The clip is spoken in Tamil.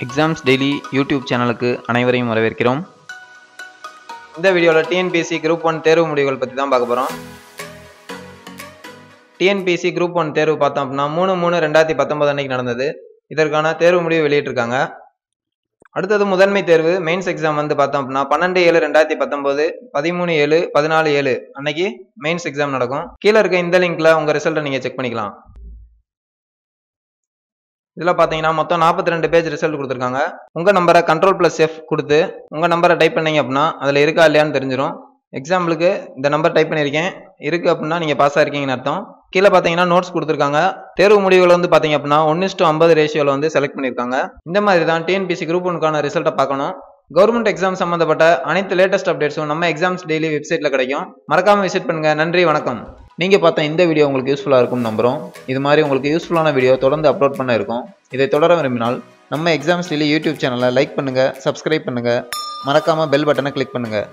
எக்ஸாம்ஸ் டெய்லி யூடியூப் சேனலுக்கு அனைவரையும் வரவேற்கிறோம். இந்த வீடியோவில் டிஎன்பிஎஸ்சி குரூப் 1 தேர்வு முடிவுகள் பற்றி தான் பார்க்க போகிறோம். டிஎன்பிஎஸ்சி குரூப் 1 தேர்வு பார்த்தோம் அப்படின்னா 3/3/2019 அன்னைக்கு நடந்தது. இதற்கான தேர்வு முடிவு வெளியிட்டிருக்காங்க. அடுத்தது முதன்மை தேர்வு மெயின்ஸ் எக்ஸாம் வந்து பார்த்தோம் அப்படின்னா 12/7/2019 13/7 14/7 அன்னைக்கு மெயின்ஸ் எக்ஸாம் நடக்கும். கீழே இருக்க இந்த லிங்க்ல உங்க ரிசல்ட்டை நீங்க செக் பண்ணிக்கலாம். இதில் பார்த்தீங்கன்னா மொத்தம் 42 பேஜ் ரிசல்ட் கொடுத்துருக்காங்க. உங்கள் நம்பரை Ctrl+F கொடுத்து உங்கள் நம்பரை டைப் பண்ணீங்க அப்படின்னா அதில் இருக்கா இல்லையான்னு தெரிஞ்சிடும். எக்ஸாம்பிளுக்கு இந்த நம்பர் டைப் பண்ணியிருக்கேன், இருக்குது அப்படின்னா நீங்கள் பாஸ் ஆகிருக்கீங்கன்னு அர்த்தம். கீழே பார்த்தீங்கன்னா நோட்ஸ் கொடுத்துருக்காங்க. தேர்வு முடிவுகள் வந்து பார்த்தீங்க அப்படின்னா 1:50 ரேஷியோவில் வந்து செலக்ட் பண்ணியிருக்காங்க. இந்த மாதிரி தான் டிஎன்பிஎஸ்சி குரூப் 1க்கான ரிசல்ட்டை பார்க்கணும். கவர்மெண்ட் எக்ஸாம் சம்மந்தப்பட்ட அனைத்து லேட்டஸ்ட் அப்டேட்ஸும் நம்ம எக்ஸாம்ஸ் டெய்லி வெப்சைட்டில் கிடைக்கும். மறக்காமல் விசிட் பண்ணுங்கள். நன்றி, வணக்கம். நீங்கள் பார்த்த இந்த வீடியோ உங்களுக்கு யூஸ்ஃபுல்லாக இருக்கும்னு நம்புகிறோம். இது மாதிரி உங்களுக்கு யூஸ்ஃபுல்லான வீடியோ தொடர்ந்து அப்லோட் பண்ண இருக்கும். இதை தொடர விரும்பினால் நம்ம எக்ஸாம்ஸ் டெய்லி யூடியூப் சேனலை லைக் பண்ணுங்கள், சப்ஸ்கிரைப் பண்ணுங்கள், மறக்காமல் பெல் பட்டனை கிளிக் பண்ணுங்கள்.